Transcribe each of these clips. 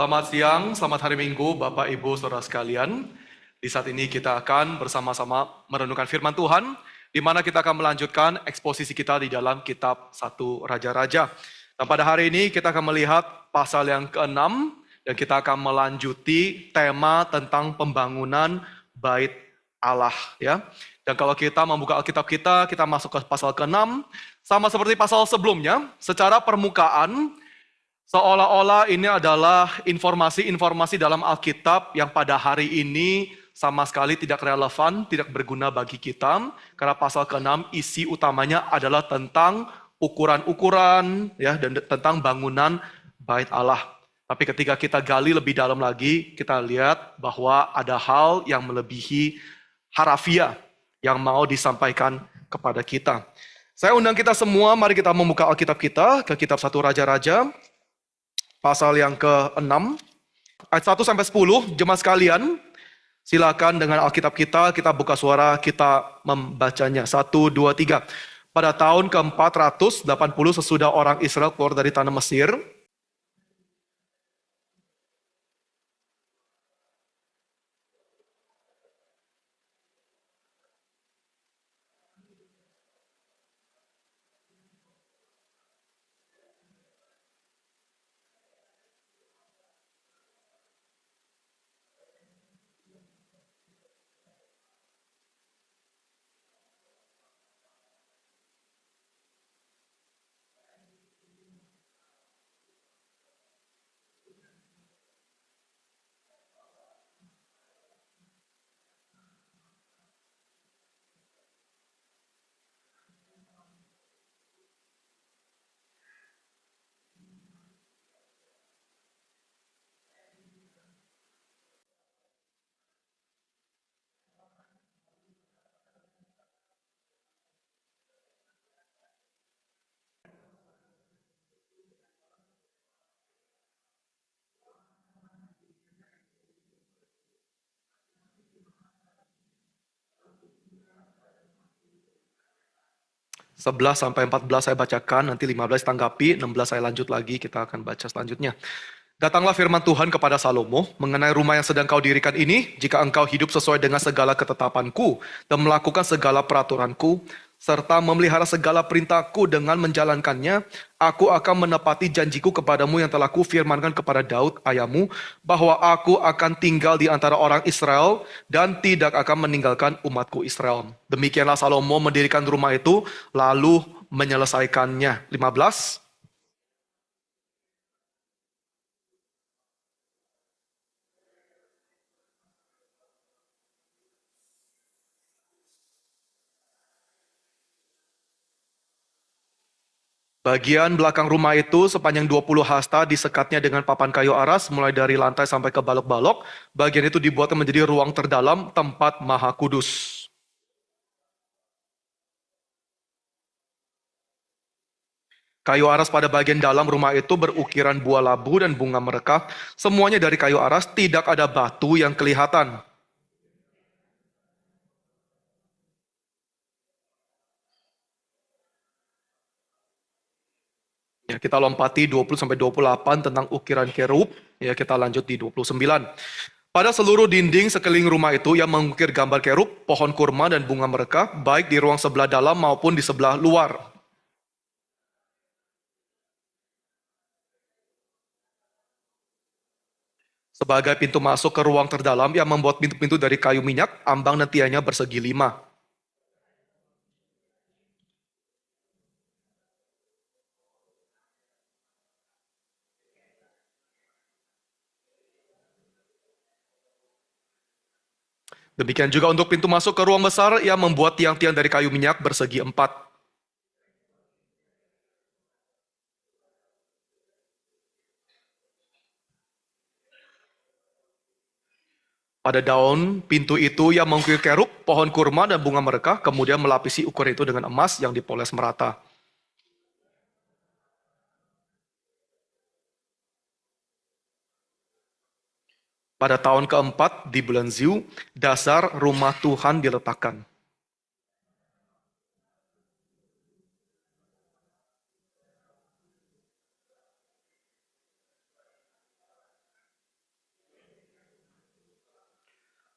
Selamat siang, selamat hari Minggu, Bapak, Ibu, Saudara sekalian. Di saat ini kita akan bersama-sama merenungkan firman Tuhan, di mana kita akan melanjutkan eksposisi kita di dalam kitab 1 Raja-Raja. Dan pada hari ini kita akan melihat pasal yang ke-6, dan kita akan melanjuti tema tentang pembangunan bait Allah. Ya. Dan kalau kita membuka Alkitab kita masuk ke pasal ke-6, sama seperti pasal sebelumnya, secara permukaan, seolah-olah ini adalah informasi-informasi dalam Alkitab yang pada hari ini sama sekali tidak relevan, tidak berguna bagi kita. Karena pasal ke-6 isi utamanya adalah tentang ukuran-ukuran ya, dan tentang bangunan bait Allah. Tapi ketika kita gali lebih dalam lagi, kita lihat bahwa ada hal yang melebihi harafiah yang mau disampaikan kepada kita. Saya undang kita semua, mari kita membuka Alkitab kita ke kitab 1 Raja-Raja. Pasal yang ke-6, ayat 1-10, jemaat sekalian, silakan dengan Alkitab kita buka suara, kita membacanya. 1, 2, 3. Pada tahun ke-480 sesudah orang Israel keluar dari tanah Mesir, (11 sampai 14 saya bacakan, nanti 15 tanggapi, 16 saya lanjut lagi, kita akan baca selanjutnya. Datanglah firman Tuhan kepada Salomo mengenai rumah yang sedang kau dirikan ini, jika engkau hidup sesuai dengan segala ketetapanku dan melakukan segala peraturanku, serta memelihara segala perintahku dengan menjalankannya, aku akan menepati janjiku kepadamu yang telah kufirmankan kepada Daud ayahmu, bahwa aku akan tinggal di antara orang Israel dan tidak akan meninggalkan umatku Israel. Demikianlah Salomo mendirikan rumah itu, lalu menyelesaikannya. 15. Bagian belakang rumah itu sepanjang 20 hasta disekatnya dengan papan kayu aras mulai dari lantai sampai ke balok-balok. Bagian itu dibuatnya menjadi ruang terdalam tempat maha kudus. Kayu aras pada bagian dalam rumah itu berukiran buah labu dan bunga merekah. Semuanya dari kayu aras, tidak ada batu yang kelihatan. Ya, kita lompati 20-28 tentang ukiran kerub. Ya, kita lanjut di 29. Pada seluruh dinding sekeliling rumah itu yang mengukir gambar kerub, pohon kurma dan bunga merekah, baik di ruang sebelah dalam maupun di sebelah luar. Sebagai pintu masuk ke ruang terdalam yang membuat pintu-pintu dari kayu minyak, ambang dan tiangnya bersegi 5. Demikian juga untuk pintu masuk ke ruang besar yang membuat tiang-tiang dari kayu minyak bersegi 4. Pada daun pintu itu yang mengukir kerub, pohon kurma dan bunga merekah, kemudian melapisi ukuran itu dengan emas yang dipoles merata. Pada tahun keempat di bulan Ziu, dasar rumah Tuhan diletakkan.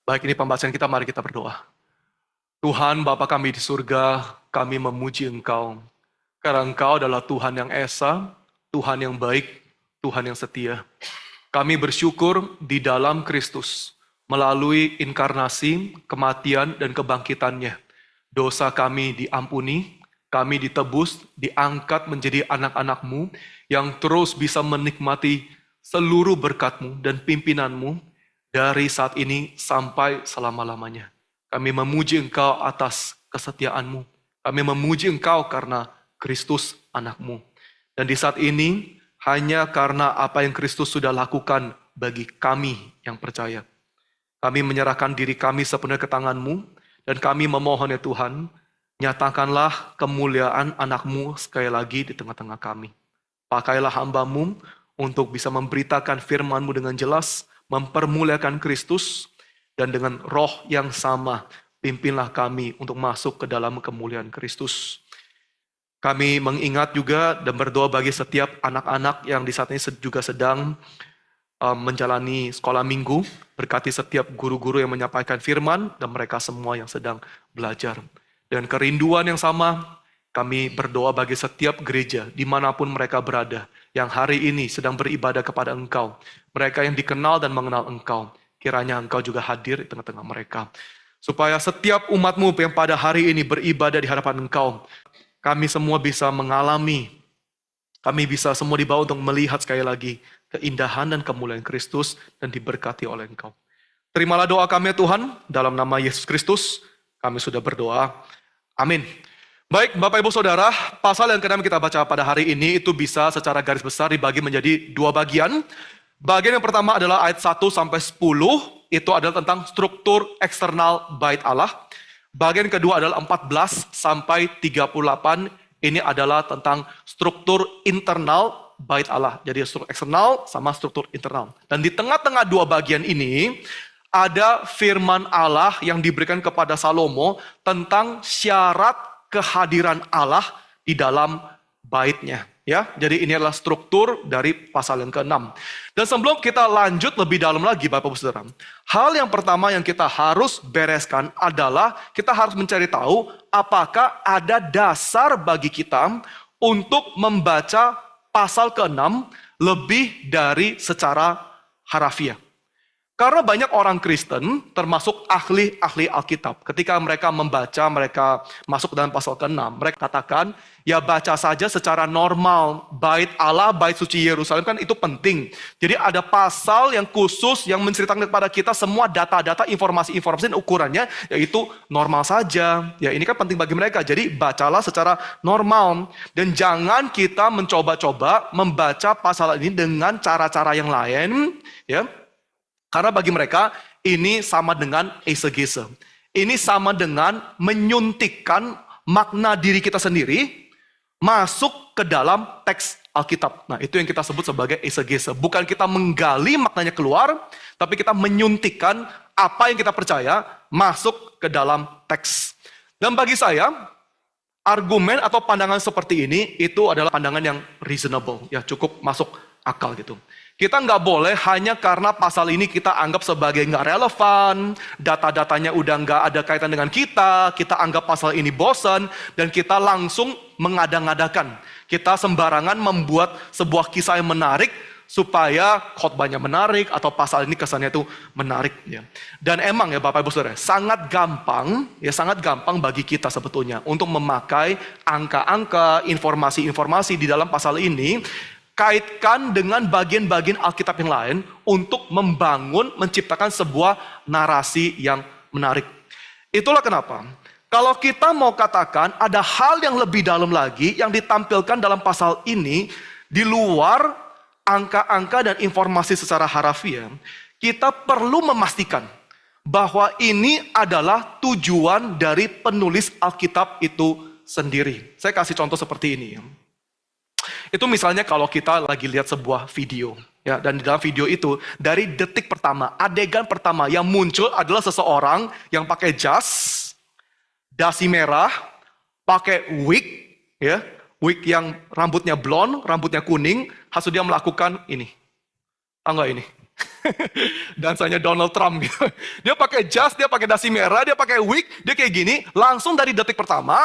Baik, ini pembahasan kita, mari kita berdoa. Tuhan Bapa kami di surga, kami memuji Engkau. Karena Engkau adalah Tuhan yang esa, Tuhan yang baik, Tuhan yang setia. Kami bersyukur di dalam Kristus, melalui inkarnasi, kematian, dan kebangkitannya. Dosa kami diampuni, kami ditebus, diangkat menjadi anak-anak-Mu yang terus bisa menikmati seluruh berkat-Mu dan pimpinan-Mu dari saat ini sampai selama-lamanya. Kami memuji Engkau atas kesetiaan-Mu. Kami memuji Engkau karena Kristus anak-Mu. Dan di saat ini, hanya karena apa yang Kristus sudah lakukan bagi kami yang percaya. Kami menyerahkan diri kami sepenuhnya ke tangan-Mu, dan kami memohon ya Tuhan, nyatakanlah kemuliaan anak-Mu sekali lagi di tengah-tengah kami. Pakailah hamba-Mu untuk bisa memberitakan firman-Mu dengan jelas, mempermuliakan Kristus, dan dengan roh yang sama, pimpinlah kami untuk masuk ke dalam kemuliaan Kristus. Kami mengingat juga dan berdoa bagi setiap anak-anak yang di saat ini juga sedang menjalani sekolah minggu. Berkati setiap guru-guru yang menyampaikan firman dan mereka semua yang sedang belajar. Dan kerinduan yang sama, kami berdoa bagi setiap gereja dimanapun mereka berada, yang hari ini sedang beribadah kepada Engkau. Mereka yang dikenal dan mengenal Engkau, kiranya Engkau juga hadir di tengah-tengah mereka. Supaya setiap umat-Mu yang pada hari ini beribadah di hadapan Engkau, kami semua bisa mengalami, kami bisa semua dibawa untuk melihat sekali lagi keindahan dan kemuliaan Kristus dan diberkati oleh Engkau. Terimalah doa kami ya Tuhan, dalam nama Yesus Kristus, kami sudah berdoa. Amin. Baik, Bapak Ibu Saudara, pasal yang kita baca pada hari ini itu bisa secara garis besar dibagi menjadi dua bagian. Bagian yang pertama adalah ayat 1 sampai 10, itu adalah tentang struktur eksternal bait Allah. Bagian kedua adalah 14 sampai 38, ini adalah tentang struktur internal bait Allah. Jadi struktur eksternal sama struktur internal. Dan di tengah-tengah dua bagian ini, ada firman Allah yang diberikan kepada Salomo tentang syarat kehadiran Allah di dalam baitnya. Ya, jadi ini adalah struktur dari pasal yang ke-6. Dan sebelum kita lanjut lebih dalam lagi Bapak Ibu Saudara, hal yang pertama yang kita harus bereskan adalah kita harus mencari tahu apakah ada dasar bagi kita untuk membaca pasal ke-6 lebih dari secara harafiah. Karena banyak orang Kristen, termasuk ahli-ahli Alkitab, ketika mereka membaca, mereka masuk ke dalam pasal ke-6, mereka katakan, ya baca saja secara normal, bait Allah, bait suci Yerusalem kan itu penting. Jadi ada pasal yang khusus yang menceritakan kepada kita semua data-data, informasi-informasi dan ukurannya, yaitu normal saja. Ya ini kan penting bagi mereka, jadi bacalah secara normal. Dan jangan kita mencoba-coba membaca pasal ini dengan cara-cara yang lain, ya. Karena bagi mereka ini sama dengan exegese. Ini sama dengan menyuntikkan makna diri kita sendiri masuk ke dalam teks Alkitab. Nah itu yang kita sebut sebagai exegese. Bukan kita menggali maknanya keluar, tapi kita menyuntikkan apa yang kita percaya masuk ke dalam teks. Dan bagi saya, argumen atau pandangan seperti ini itu adalah pandangan yang reasonable. Ya cukup masuk akal gitu. Kita nggak boleh hanya karena pasal ini kita anggap sebagai nggak relevan, data-datanya udah nggak ada kaitan dengan kita anggap pasal ini bosan, dan kita langsung mengada-ngadakan. Kita sembarangan membuat sebuah kisah yang menarik, supaya khotbahnya menarik, atau pasal ini kesannya itu menarik. Ya. Dan emang ya Bapak Ibu Saudara, sangat gampang bagi kita sebetulnya untuk memakai angka-angka, informasi-informasi di dalam pasal ini, kaitkan dengan bagian-bagian Alkitab yang lain untuk membangun, menciptakan sebuah narasi yang menarik. Itulah kenapa, kalau kita mau katakan ada hal yang lebih dalam lagi yang ditampilkan dalam pasal ini, di luar angka-angka dan informasi secara harafiah, kita perlu memastikan bahwa ini adalah tujuan dari penulis Alkitab itu sendiri. Saya kasih contoh seperti ini. Itu misalnya kalau kita lagi lihat sebuah video, ya, dan di dalam video itu dari detik pertama, adegan pertama yang muncul adalah seseorang yang pakai jas, dasi merah, pakai wig, ya, wig yang rambutnya blonde, rambutnya kuning, hasil dia melakukan ini. Tahu nggak ini? Dansanya Donald Trump gitu. Dia pakai jas, dia pakai dasi merah, dia pakai wig, dia kayak gini. Langsung dari detik pertama,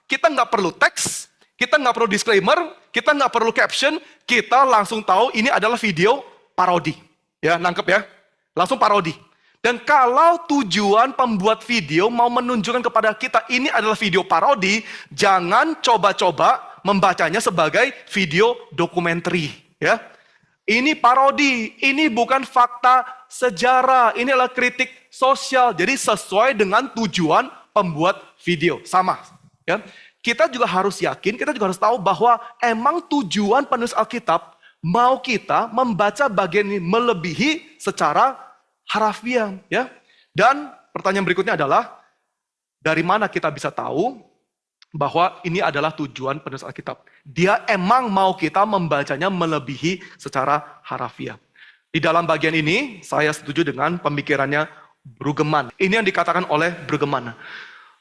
kita nggak perlu teks, kita nggak perlu disclaimer, kita nggak perlu caption, kita langsung tahu ini adalah video parodi. Ya, nangkep ya? Langsung parodi. Dan kalau tujuan pembuat video mau menunjukkan kepada kita ini adalah video parodi, jangan coba-coba membacanya sebagai video dokumenter. Ya. Ini parodi, ini bukan fakta sejarah, ini adalah kritik sosial. Jadi sesuai dengan tujuan pembuat video. Sama. Ya. Kita juga harus yakin, kita juga harus tahu bahwa emang tujuan penulis Alkitab mau kita membaca bagian ini melebihi secara harafiah, ya. Dan pertanyaan berikutnya adalah, dari mana kita bisa tahu bahwa ini adalah tujuan penulis Alkitab? Dia emang mau kita membacanya melebihi secara harafiah. Di dalam bagian ini, saya setuju dengan pemikirannya Brueggemann. Ini yang dikatakan oleh Brueggemann.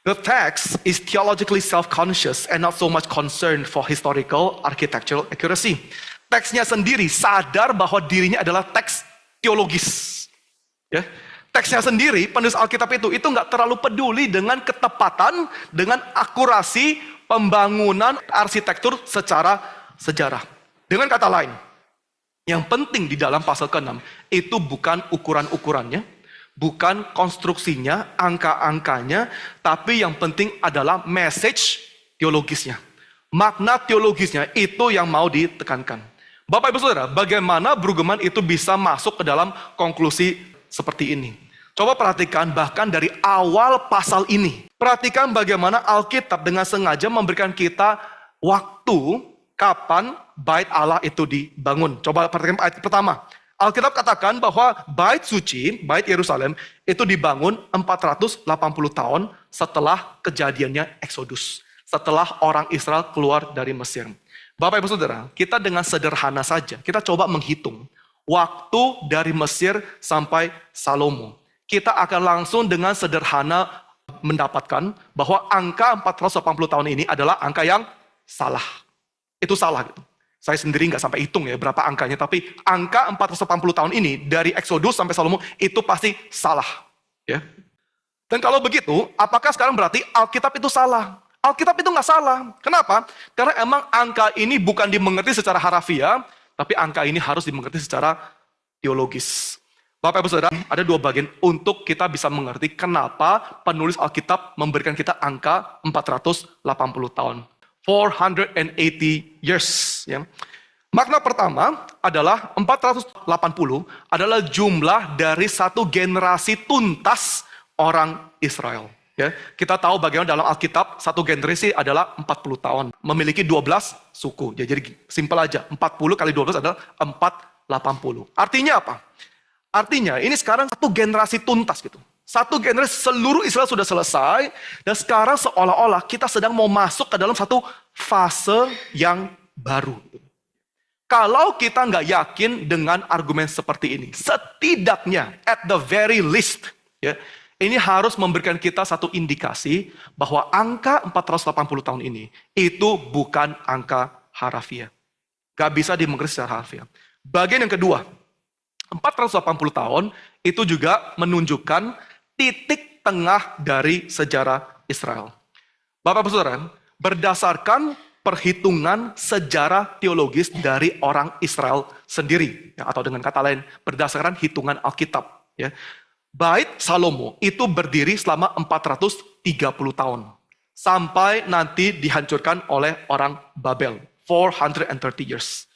The text is theologically self-conscious and not so much concerned for historical architectural accuracy. Teksnya sendiri sadar bahwa dirinya adalah teks teologis. Ya, teksnya sendiri, penulis Alkitab itu nggak terlalu peduli dengan ketepatan, dengan akurasi pembangunan arsitektur secara sejarah. Dengan kata lain, yang penting di dalam pasal ke-6 itu bukan ukuran-ukurannya, bukan konstruksinya, angka-angkanya, tapi yang penting adalah message teologisnya. Makna teologisnya itu yang mau ditekankan. Bapak Ibu Saudara, bagaimana Brueggemann itu bisa masuk ke dalam konklusi seperti ini? Coba perhatikan bahkan dari awal pasal ini. Perhatikan bagaimana Alkitab dengan sengaja memberikan kita waktu kapan bait Allah itu dibangun. Coba perhatikan ayat pertama. Alkitab katakan bahwa bait suci, bait Yerusalem itu dibangun 480 tahun setelah kejadiannya Exodus. Setelah orang Israel keluar dari Mesir. Bapak Ibu Saudara, kita dengan sederhana saja, kita coba menghitung waktu dari Mesir sampai Salomo. Kita akan langsung dengan sederhana mendapatkan bahwa angka 480 tahun ini adalah angka yang salah. Itu salah gitu. Saya sendiri nggak sampai hitung ya berapa angkanya, tapi angka 480 tahun ini dari Exodus sampai Salomo itu pasti salah. Ya. Dan kalau begitu, apakah sekarang berarti Alkitab itu salah? Alkitab itu nggak salah. Kenapa? Karena emang angka ini bukan dimengerti secara harafiah, tapi angka ini harus dimengerti secara teologis. Bapak Ibu Saudara, ada dua bagian untuk kita bisa mengerti kenapa penulis Alkitab memberikan kita angka 480 tahun. 480 years. Ya. Makna pertama adalah 480 adalah jumlah dari satu generasi tuntas orang Israel. Ya, kita tahu bagaimana dalam Alkitab satu generasi adalah 40 tahun. Memiliki 12 suku. Ya, jadi simpel aja. 40 kali 12 adalah 480. Artinya apa? Artinya ini sekarang satu generasi tuntas gitu. Satu generasi seluruh Israel sudah selesai. Dan sekarang seolah-olah kita sedang mau masuk ke dalam satu fase yang baru. Kalau kita nggak yakin dengan argumen seperti ini. Setidaknya at the very least. Ya, ini harus memberikan kita satu indikasi bahwa angka 480 tahun ini itu bukan angka harafiah. Gak bisa dimengerti secara harafiah. Bagian yang kedua, 480 tahun itu juga menunjukkan titik tengah dari sejarah Israel. Bapak-Bapak Saudara, berdasarkan perhitungan sejarah teologis dari orang Israel sendiri, ya, atau dengan kata lain, berdasarkan hitungan Alkitab, ya. Bait Salomo itu berdiri selama 430 tahun. Sampai nanti dihancurkan oleh orang Babel. 430 years.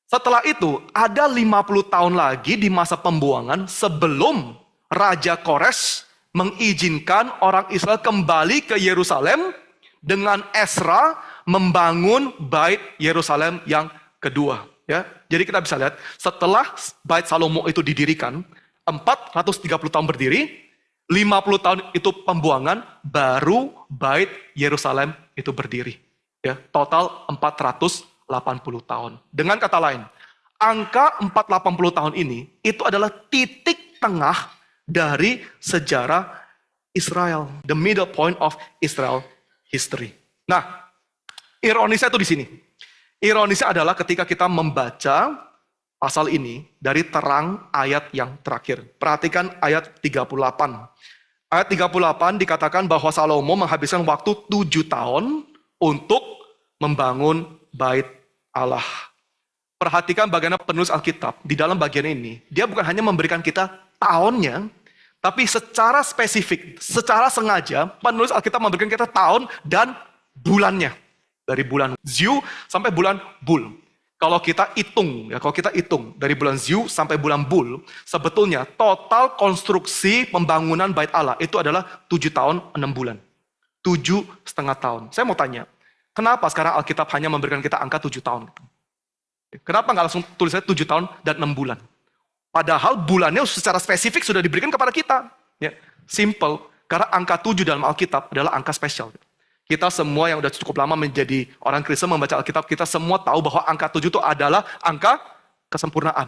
Setelah itu, ada 50 tahun lagi di masa pembuangan sebelum Raja Kores mengizinkan orang Israel kembali ke Yerusalem dengan Ezra membangun bait Yerusalem yang kedua. Ya, jadi kita bisa lihat, setelah bait Salomo itu didirikan, 430 tahun berdiri, 50 tahun itu pembuangan, baru bait Yerusalem itu berdiri. Ya, total 480 tahun. Dengan kata lain, angka 480 tahun ini itu adalah titik tengah dari sejarah Israel, the middle point of Israel history. Nah, ironisnya itu di sini. Ironisnya adalah ketika kita membaca pasal ini dari terang ayat yang terakhir. Perhatikan ayat 38. Ayat 38 dikatakan bahwa Salomo menghabiskan waktu 7 tahun untuk membangun bait Allah. Perhatikan bagaimana penulis Alkitab di dalam bagian ini. Dia bukan hanya memberikan kita tahunnya, tapi secara spesifik, secara sengaja, penulis Alkitab memberikan kita tahun dan bulannya. Dari bulan Ziu sampai bulan Bul. Kalau kita hitung dari bulan Ziu sampai bulan Bul, sebetulnya total konstruksi pembangunan bait Allah itu adalah 7 tahun 6 bulan. 7,5 tahun. Saya mau tanya, kenapa sekarang Alkitab hanya memberikan kita angka 7 tahun? Kenapa nggak langsung tulisnya 7 tahun dan 6 bulan? Padahal bulannya secara spesifik sudah diberikan kepada kita. Ya, simple, karena angka 7 dalam Alkitab adalah angka spesial. Kita semua yang sudah cukup lama menjadi orang Kristen membaca Alkitab, kita semua tahu bahwa angka 7 itu adalah angka kesempurnaan.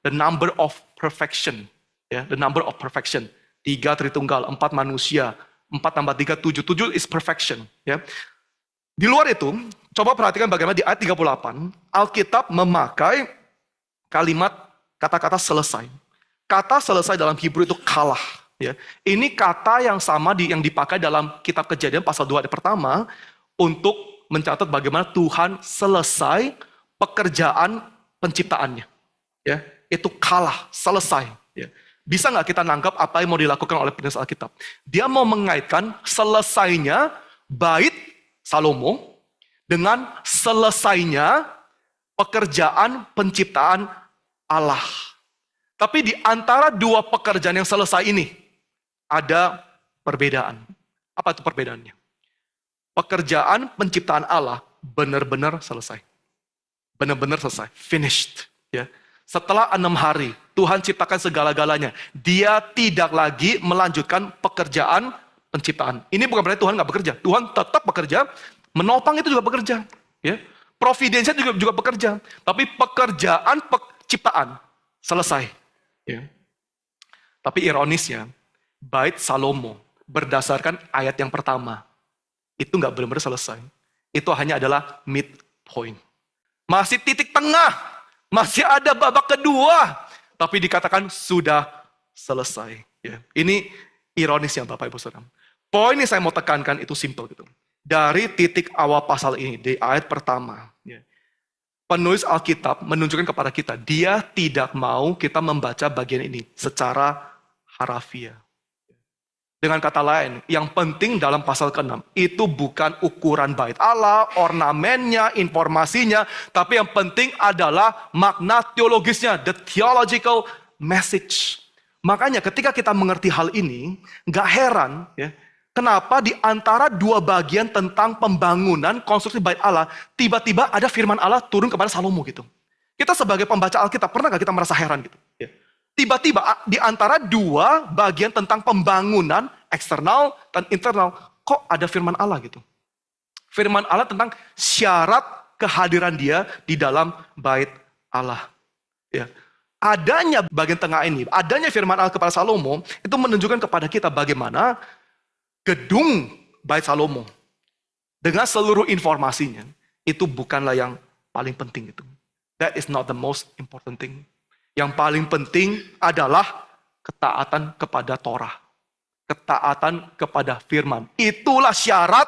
The number of perfection. Ya, the number of perfection. 3 Tritunggal, 4 manusia, 4 tambah 3, 7. 7 is perfection. Ya. Di luar itu, coba perhatikan bagaimana di ayat 38, Alkitab memakai kalimat kata-kata selesai. Kata selesai dalam Hebrew itu kalah. Ya. Ini kata yang sama yang dipakai dalam kitab Kejadian pasal 2 ayat pertama untuk mencatat bagaimana Tuhan selesai pekerjaan penciptaannya. Ya. Itu kalah, selesai. Ya. Bisa nggak kita nangkap apa yang mau dilakukan oleh penulis Alkitab? Dia mau mengaitkan selesainya bait Salomo dengan selesainya pekerjaan penciptaan Allah. Tapi di antara dua pekerjaan yang selesai ini, ada perbedaan. Apa itu perbedaannya? Pekerjaan penciptaan Allah benar-benar selesai. Benar-benar selesai. Finished. Ya. Setelah 6 hari, Tuhan ciptakan segala-galanya. Dia tidak lagi melanjutkan pekerjaan penciptaan. Ini bukan berarti Tuhan nggak bekerja. Tuhan tetap bekerja, menopang itu juga bekerja. Ya. Providensia juga bekerja. Tapi pekerjaan penciptaan selesai. Ya. Tapi ironisnya, bait Salomo berdasarkan ayat yang pertama, itu nggak benar-benar selesai. Itu hanya adalah midpoint. Masih titik tengah. Masih ada babak kedua. Tapi dikatakan sudah selesai. Ya. Ini ironisnya Bapak Ibu Saudara. Poin yang saya mau tekankan itu simple gitu. Dari titik awal pasal ini, di ayat pertama, ya, penulis Alkitab menunjukkan kepada kita, dia tidak mau kita membaca bagian ini secara harafiah. Dengan kata lain, yang penting dalam pasal ke-6, itu bukan ukuran bait Allah, ornamennya, informasinya, tapi yang penting adalah makna teologisnya, the theological message. Makanya ketika kita mengerti hal ini, gak heran ya, kenapa di antara dua bagian tentang pembangunan konstruksi bait Allah, tiba-tiba ada firman Allah turun kepada Salomo gitu. Kita sebagai pembaca Alkitab, pernah gak kita merasa heran gitu? Ya. Tiba-tiba di antara dua bagian tentang pembangunan eksternal dan internal, kok ada firman Allah gitu? Firman Allah tentang syarat kehadiran dia di dalam bait Allah. Ya. Adanya bagian tengah ini, adanya firman Allah kepada Salomo, itu menunjukkan kepada kita bagaimana gedung bait Salomo dengan seluruh informasinya itu bukanlah yang paling penting itu. That is not the most important thing. Yang paling penting adalah ketaatan kepada Torah. Ketaatan kepada firman. Itulah syarat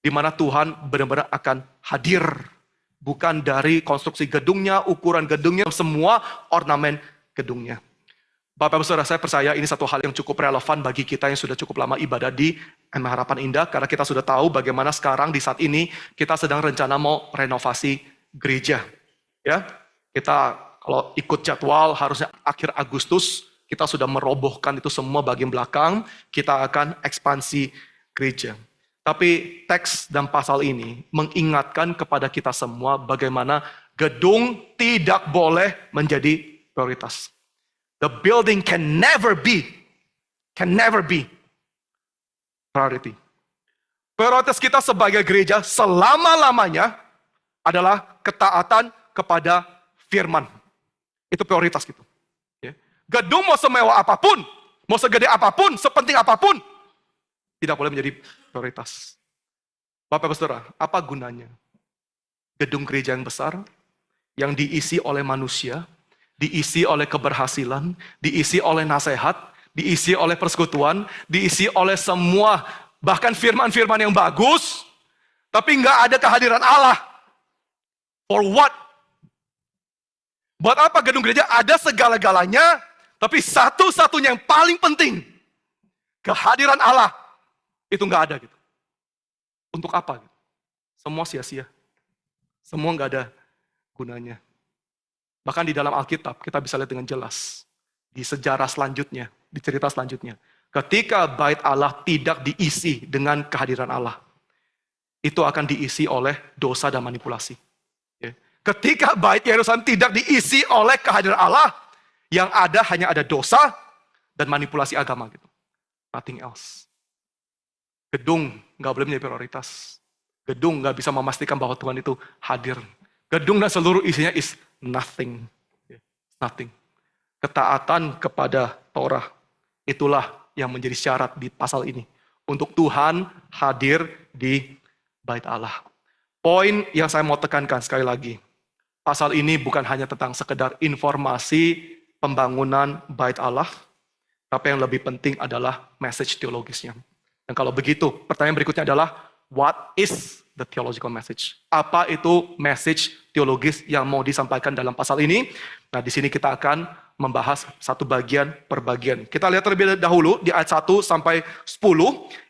di mana Tuhan benar-benar akan hadir. Bukan dari konstruksi gedungnya, ukuran gedungnya, semua ornamen gedungnya. Bapak Ibu Saudara, saya percaya ini satu hal yang cukup relevan bagi kita yang sudah cukup lama ibadah di Harapan Indah. Karena kita sudah tahu bagaimana sekarang di saat ini kita sedang rencana mau renovasi gereja. Ya, kita kalau ikut jadwal harusnya akhir Agustus kita sudah merobohkan itu semua bagian belakang. Kita akan ekspansi gereja. Tapi teks dan pasal ini mengingatkan kepada kita semua bagaimana gedung tidak boleh menjadi prioritas. The building can never be priority. Prioritas kita sebagai gereja selama-lamanya adalah ketaatan kepada firman. Itu prioritas gitu. Ya. Gedung mau semewah apapun, mau segede apapun, sepenting apapun, tidak boleh menjadi prioritas. Bapak Ibu Saudara, apa gunanya gedung gereja yang besar yang diisi oleh manusia, diisi oleh keberhasilan, diisi oleh nasihat, diisi oleh persekutuan, diisi oleh semua, bahkan firman-firman yang bagus, tapi nggak ada kehadiran Allah. For what? Buat apa gedung gereja ada segala-galanya, tapi satu-satunya yang paling penting, kehadiran Allah, itu nggak ada gitu. Untuk apa? Semua sia-sia. Semua nggak ada gunanya. Bahkan di dalam Alkitab kita bisa lihat dengan jelas. Di sejarah selanjutnya, di cerita selanjutnya. Ketika bait Allah tidak diisi dengan kehadiran Allah, itu akan diisi oleh dosa dan manipulasi. Ketika bait Yerusalem tidak diisi oleh kehadiran Allah, yang ada hanya ada dosa dan manipulasi agama gitu. Nothing else. Gedung nggak boleh menjadi prioritas. Gedung nggak bisa memastikan bahwa Tuhan itu hadir. Gedung dan seluruh isinya is nothing. Nothing. Ketaatan kepada Torah, itulah yang menjadi syarat di pasal ini. Untuk Tuhan hadir di bait Allah. Poin yang saya mau tekankan sekali lagi. Pasal ini bukan hanya tentang sekedar informasi pembangunan bait Allah, tapi yang lebih penting adalah message teologisnya. Dan kalau begitu, pertanyaan berikutnya adalah, what is the theological message? Apa itu message teologis yang mau disampaikan dalam pasal ini? Nah, di sini kita akan membahas satu bagian per bagian. Kita lihat terlebih dahulu di ayat 1 sampai 10.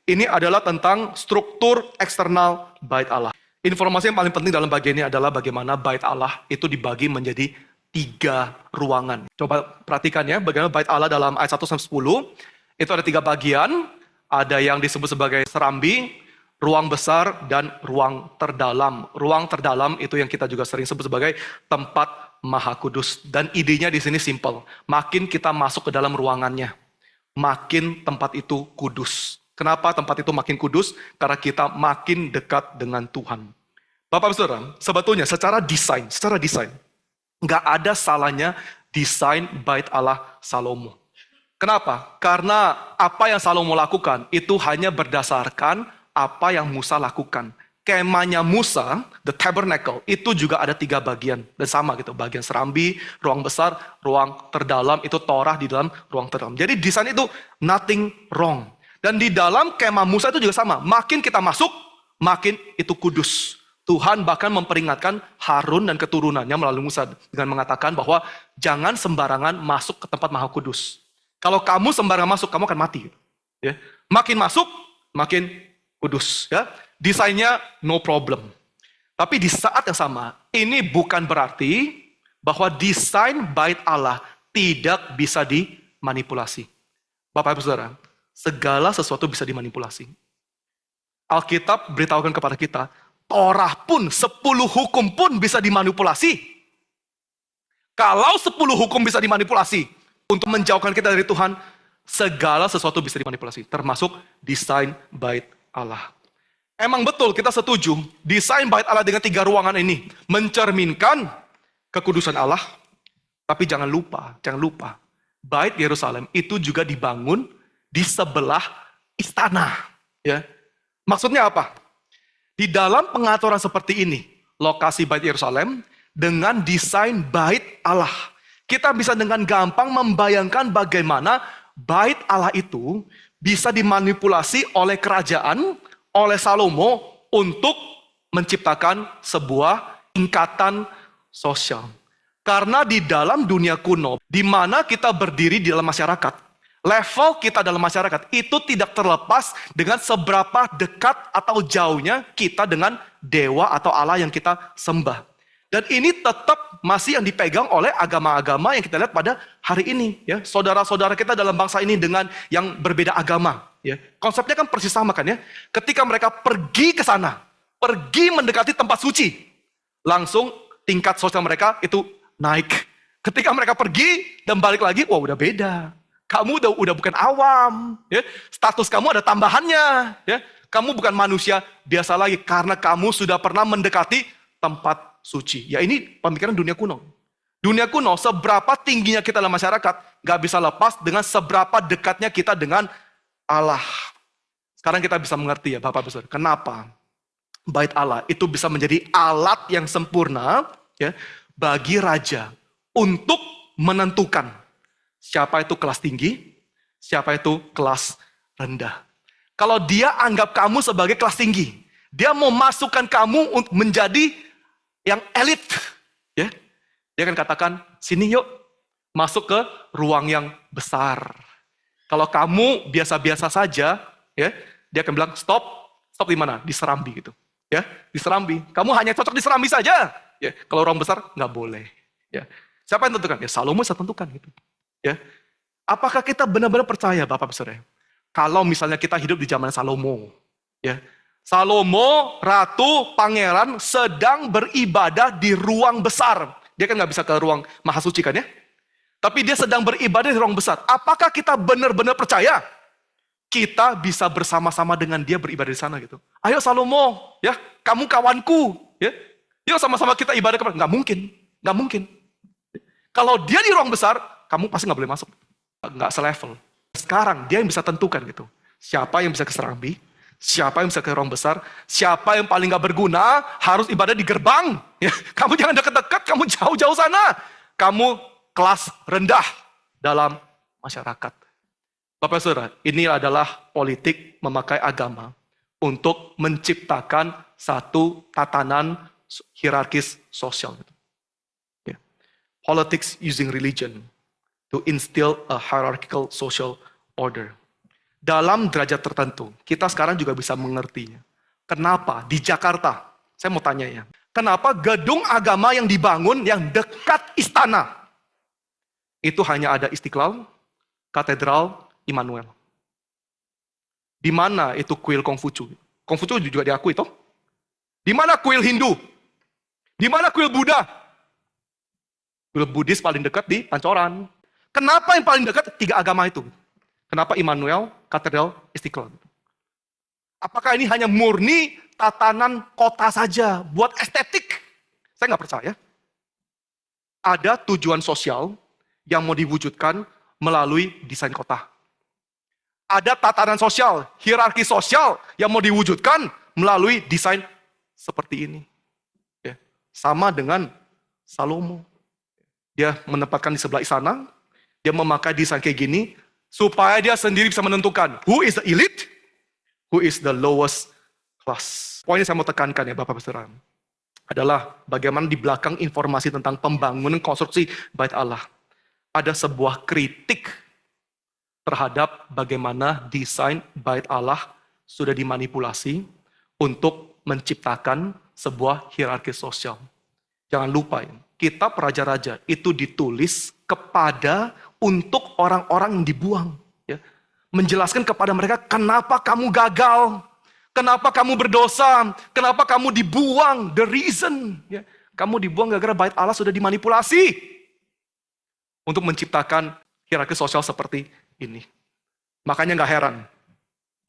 Ini adalah tentang struktur eksternal bait Allah. Informasi yang paling penting dalam bagian ini adalah bagaimana bait Allah itu dibagi menjadi 3 ruangan. Coba perhatikan ya, bagaimana bait Allah dalam ayat 1 sampai 10. Itu ada 3 bagian. Ada yang disebut sebagai serambi, ruang besar, dan ruang terdalam. Ruang terdalam itu yang kita juga sering sebut sebagai tempat Maha Kudus. Dan idenya di sini simple. Makin kita masuk ke dalam ruangannya, makin tempat itu kudus. Kenapa tempat itu makin kudus? Karena kita makin dekat dengan Tuhan. Bapak Saudara, sebetulnya secara desain, nggak ada salahnya desain bait Allah Salomo. Kenapa? Karena apa yang Salomo lakukan itu hanya berdasarkan apa yang Musa lakukan. Kemahnya Musa, the tabernacle, itu juga ada 3 bagian. Dan sama gitu, bagian serambi, ruang besar, ruang terdalam, itu Torah di dalam ruang terdalam. Jadi desain itu nothing wrong. Dan di dalam kemah Musa itu juga sama. Makin kita masuk, makin itu kudus. Tuhan bahkan memperingatkan Harun dan keturunannya melalui Musa dengan mengatakan bahwa jangan sembarangan masuk ke tempat Maha Kudus. Kalau kamu sembarangan masuk, kamu akan mati. Ya. Makin masuk, makin kudus. Ya. Desainnya no problem. Tapi di saat yang sama, ini bukan berarti bahwa desain bait Allah tidak bisa dimanipulasi. Bapak Ibu Saudara, segala sesuatu bisa dimanipulasi. Alkitab beritahukan kepada kita, Torah pun, 10 hukum pun bisa dimanipulasi. Kalau 10 hukum bisa dimanipulasi untuk menjauhkan kita dari Tuhan, segala sesuatu bisa dimanipulasi, termasuk desain bait Allah. Emang betul kita setuju, desain bait Allah dengan 3 ruangan ini mencerminkan kekudusan Allah, tapi jangan lupa, bait Yerusalem itu juga dibangun di sebelah istana. Ya. Maksudnya apa? Di dalam pengaturan seperti ini, lokasi bait Yerusalem dengan desain bait Allah, kita bisa dengan gampang membayangkan bagaimana bait Allah itu bisa dimanipulasi oleh kerajaan, oleh Salomo untuk menciptakan sebuah tingkatan sosial. Karena di dalam dunia kuno, di mana kita berdiri di dalam masyarakat, level kita dalam masyarakat itu tidak terlepas dengan seberapa dekat atau jauhnya kita dengan dewa atau Allah yang kita sembah. Dan ini tetap masih yang dipegang oleh agama-agama yang kita lihat pada hari ini. Ya. Saudara-saudara kita dalam bangsa ini dengan yang berbeda agama. Ya. Konsepnya kan persis sama kan ya. Ketika mereka pergi ke sana, pergi mendekati tempat suci, langsung tingkat sosial mereka itu naik. Ketika mereka pergi dan balik lagi, wah udah beda. Kamu udah bukan awam, ya. Status kamu ada tambahannya, ya. Kamu bukan manusia biasa lagi karena kamu sudah pernah mendekati tempat suci. Ya ini pemikiran dunia kuno. Dunia kuno, seberapa tingginya kita dalam masyarakat, gak bisa lepas dengan seberapa dekatnya kita dengan Allah. Sekarang kita bisa mengerti ya Bapak Besar, kenapa bait Allah itu bisa menjadi alat yang sempurna, ya, bagi raja untuk menentukan siapa itu kelas tinggi, siapa itu kelas rendah. Kalau dia anggap kamu sebagai kelas tinggi, dia mau masukkan kamu untuk menjadi yang elit, ya. Dia akan katakan, sini yuk, masuk ke ruang yang besar. Kalau kamu biasa-biasa saja, ya, dia akan bilang stop di mana? Di Serambi gitu, ya, di Serambi. Kamu hanya cocok di Serambi saja, ya. Kalau ruang besar nggak boleh, ya. Siapa yang tentukan? Ya Salomo bisa tentukan gitu, ya. Apakah kita benar-benar percaya, Bapak Saudara? Kalau misalnya kita hidup di zaman Salomo, ya, Salomo, ratu, pangeran sedang beribadah di ruang besar. Dia kan nggak bisa ke ruang maha suci kan ya? Tapi dia sedang beribadah di ruang besar. Apakah kita benar-benar percaya kita bisa bersama-sama dengan dia beribadah di sana gitu? Ayo Salomo, ya, kamu kawanku, ya, yuk sama-sama kita ibadah kepada. Nggak mungkin. Kalau dia di ruang besar, kamu pasti nggak boleh masuk, nggak selevel. Sekarang dia yang bisa tentukan gitu, siapa yang bisa ke Serambi, siapa yang bisa ke ruang besar, siapa yang paling gak berguna, harus ibadah di gerbang. Ya, kamu jangan dekat-dekat, kamu jauh-jauh sana. Kamu kelas rendah dalam masyarakat. Bapak Saudara, ini adalah politik memakai agama untuk menciptakan satu tatanan hierarkis sosial. Ya. Politics using religion to instill a hierarchical social order. Dalam derajat tertentu, kita sekarang juga bisa mengertinya. Kenapa di Jakarta, saya mau tanya ya, kenapa gedung agama yang dibangun yang dekat istana, itu hanya ada Istiqlal, Katedral, Immanuel. Di mana itu kuil Kongfucu? Kongfucu juga diakui toh? Di mana kuil Hindu? Di mana kuil Buddha? Kuil Buddhis paling dekat di Pancoran. Kenapa yang paling dekat tiga agama itu? Kenapa Immanuel, Katedral, Istiqlal? Apakah ini hanya murni tatanan kota saja, buat estetik? Saya nggak percaya. Ada tujuan sosial yang mau diwujudkan melalui desain kota. Ada tatanan sosial, hierarki sosial yang mau diwujudkan melalui desain seperti ini. Ya. Sama dengan Salomo. Dia menempatkan di sebelah istana, dia memakai desain kayak gini, supaya dia sendiri bisa menentukan who is the elite, who is the lowest class. Poin yang saya mau tekankan ya Bapak Saudara, adalah bagaimana di belakang informasi tentang pembangunan konstruksi Bait Allah, ada sebuah kritik terhadap bagaimana desain Bait Allah sudah dimanipulasi untuk menciptakan sebuah hierarki sosial. Jangan lupa ya, kitab Raja-Raja itu ditulis kepada untuk orang-orang yang dibuang. Ya. Menjelaskan kepada mereka kenapa kamu gagal, kenapa kamu berdosa, kenapa kamu dibuang, the reason. Ya. Kamu dibuang gara-gara Bait Allah sudah dimanipulasi untuk menciptakan hierarki sosial seperti ini. Makanya gak heran.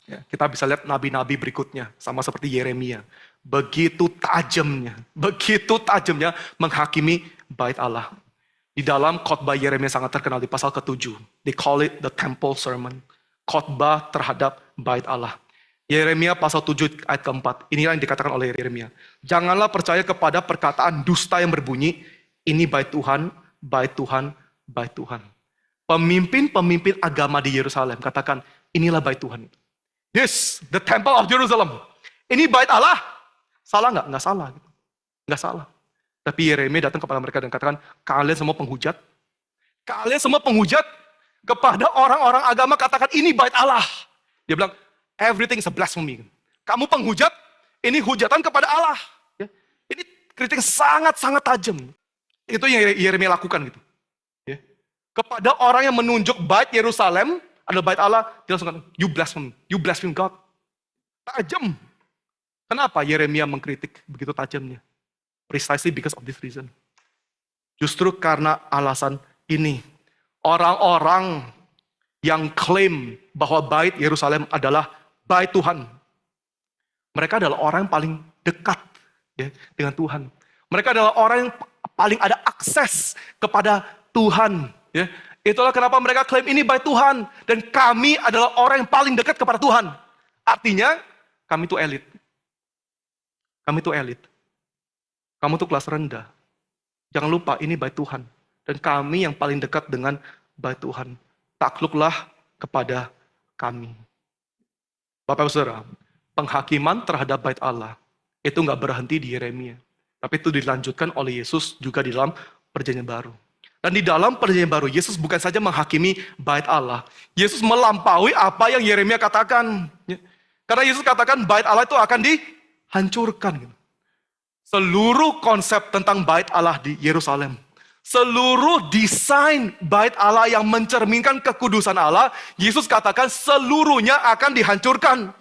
Ya, kita bisa lihat nabi-nabi berikutnya, sama seperti Yeremia. Begitu tajamnya menghakimi Bait Allah. Di dalam khotbah Yeremia sangat terkenal di pasal ke-7. They call it the temple sermon. Khotbah terhadap Bait Allah. Yeremia pasal 7 ayat ke-4. Inilah yang dikatakan oleh Yeremia. Janganlah percaya kepada perkataan dusta yang berbunyi, ini Bait Tuhan, Bait Tuhan, Bait Tuhan. Pemimpin-pemimpin agama di Yerusalem katakan, inilah Bait Tuhan. This, the temple of Jerusalem. Ini Bait Allah. Salah nggak? Nggak salah. Nggak salah. Tapi Yeremia datang kepada mereka dan katakan, kalian semua penghujat. Kalian semua penghujat kepada orang-orang agama katakan ini Bait Allah. Dia bilang, everything is a blasphemy. Kamu penghujat, ini hujatan kepada Allah. Ya. Ini kritik sangat-sangat tajam. Itu yang Yeremia lakukan gitu. Ya. Kepada orang yang menunjuk Bait Yerusalem, adalah Bait Allah, dia langsung katakan, you blaspheme God. Tajam. Kenapa Yeremia mengkritik begitu tajamnya? Precisely because of this reason. Justru karena alasan ini, orang-orang yang klaim bahwa Bait Yerusalem adalah Bait Tuhan, mereka adalah orang yang paling dekat ya, dengan Tuhan. Mereka adalah orang yang paling ada akses kepada Tuhan. Ya. Itulah kenapa mereka klaim ini Bait Tuhan. Dan kami adalah orang yang paling dekat kepada Tuhan. Artinya, kami itu elit. Kami itu elit. Kamu tuh kelas rendah. Jangan lupa ini bait Tuhan. Dan kami yang paling dekat dengan bait Tuhan. Takluklah kepada kami. Bapak Ibu Saudara, penghakiman terhadap bait Allah itu nggak berhenti di Yeremia. Tapi itu dilanjutkan oleh Yesus juga di dalam Perjanjian Baru. Dan di dalam Perjanjian Baru, Yesus bukan saja menghakimi bait Allah. Yesus melampaui apa yang Yeremia katakan. Karena Yesus katakan bait Allah itu akan dihancurkan. Seluruh konsep tentang bait Allah di Yerusalem, seluruh desain bait Allah yang mencerminkan kekudusan Allah, Yesus katakan seluruhnya akan dihancurkan.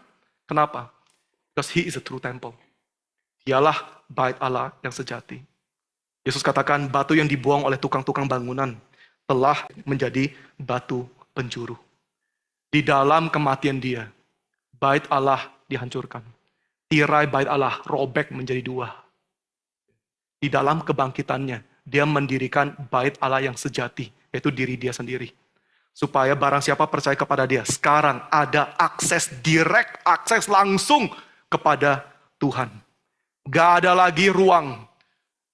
Kenapa? Because He is a true temple. Dialah bait Allah yang sejati. Yesus katakan batu yang dibuang oleh tukang-tukang bangunan telah menjadi batu penjuru. Di dalam kematian Dia, bait Allah dihancurkan. Tirai bait Allah robek menjadi dua. Di dalam kebangkitannya, Dia mendirikan bait Allah yang sejati, yaitu diri Dia sendiri. Supaya barang siapa percaya kepada Dia, sekarang ada akses direct, akses langsung kepada Tuhan. Gak ada lagi ruang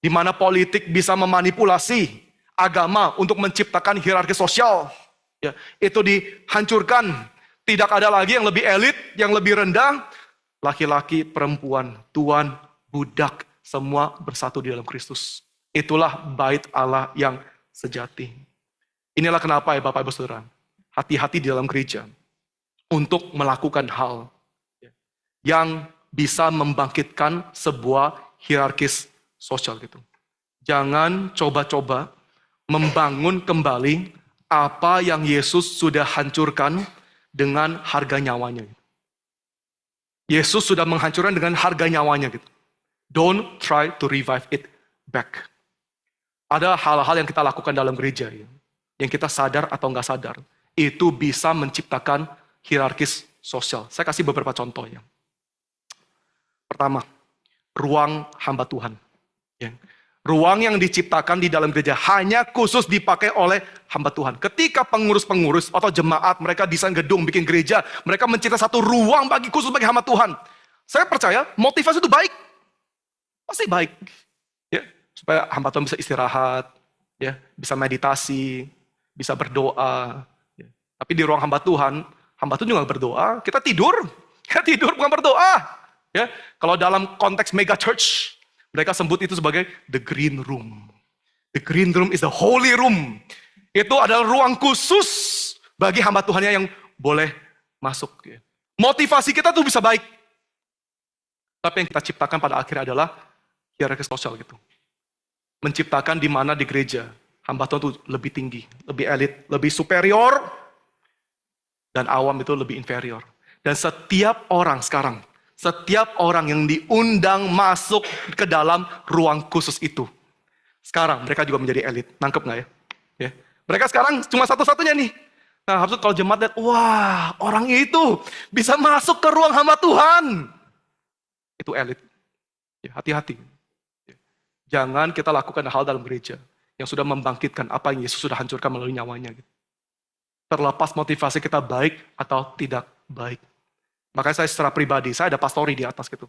di mana politik bisa memanipulasi agama untuk menciptakan hierarki sosial. Ya, itu dihancurkan. Tidak ada lagi yang lebih elit, yang lebih rendah. Laki-laki, perempuan, tuan, budak, semua bersatu di dalam Kristus. Itulah bait Allah yang sejati. Inilah kenapa ya Bapak Ibu Saudara, hati-hati di dalam gereja untuk melakukan hal yang bisa membangkitkan sebuah hierarkis sosial gitu. Jangan coba-coba membangun kembali apa yang Yesus sudah hancurkan dengan harga nyawanya. Yesus sudah menghancurkan dengan harga nyawanya gitu. Don't try to revive it back. Ada hal-hal yang kita lakukan dalam gereja ya, yang kita sadar atau nggak sadar, itu bisa menciptakan hierarkis sosial. Saya kasih beberapa contoh ya. Pertama, ruang hamba Tuhan. Ya. Ruang yang diciptakan di dalam gereja hanya khusus dipakai oleh hamba Tuhan. Ketika pengurus-pengurus atau jemaat mereka desain gedung, bikin gereja, mereka menciptakan satu ruang khusus bagi hamba Tuhan. Saya percaya motivasi itu baik. Pasti baik. Ya, supaya hamba Tuhan bisa istirahat, ya, bisa meditasi, bisa berdoa. Ya. Tapi di ruang hamba Tuhan juga berdoa, kita tidur. Kita tidur bukan berdoa. Ya, kalau dalam konteks mega church, mereka sebut itu sebagai the green room. The green room is the holy room. Itu adalah ruang khusus bagi hamba Tuhannya yang boleh masuk. Ya. Motivasi kita tuh bisa baik. Tapi yang kita ciptakan pada akhirnya adalah hierarki sosial gitu. Menciptakan di mana di gereja hamba Tuhan itu lebih tinggi, lebih elit, lebih superior, dan awam itu lebih inferior. Dan setiap orang sekarang, setiap orang yang diundang masuk ke dalam ruang khusus itu, sekarang mereka juga menjadi elit. Nangkep nggak ya? Ya. Mereka sekarang cuma satu-satunya nih. Nah, harus kalau jemaat lihat, wah, orang itu bisa masuk ke ruang hamba Tuhan. Itu elit. Ya, hati-hati. Ya. Jangan kita lakukan hal dalam gereja yang sudah membangkitkan apa yang Yesus sudah hancurkan melalui nyawanya. Gitu. Terlepas motivasi kita baik atau tidak baik. Makanya saya secara pribadi, saya ada pastori di atas gitu.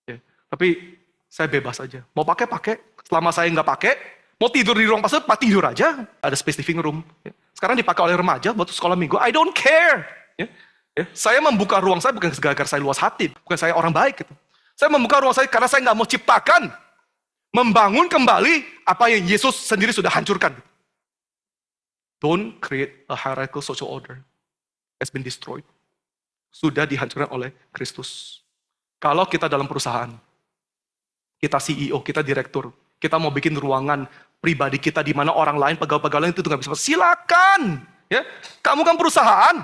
Ya. Tapi saya bebas aja. Mau pakai. Selama saya nggak pakai, mau tidur di ruang pastor, tidur aja. Ada space living room. Ya. Sekarang dipakai oleh remaja buat sekolah minggu. I don't care. Ya. Ya. Saya membuka ruang saya bukan gara-gara saya luas hati. Bukan saya orang baik gitu. Saya membuka ruang saya karena saya nggak mau ciptakan. Membangun kembali apa yang Yesus sendiri sudah hancurkan. Don't create a hierarchical social order. It's been destroyed. Sudah dihancurkan oleh Kristus. Kalau kita dalam perusahaan, kita CEO, kita direktur, kita mau bikin ruangan pribadi kita di mana orang lain, pegawai-pegawai lain itu nggak bisa. Silakan, ya. Kamu kan perusahaan,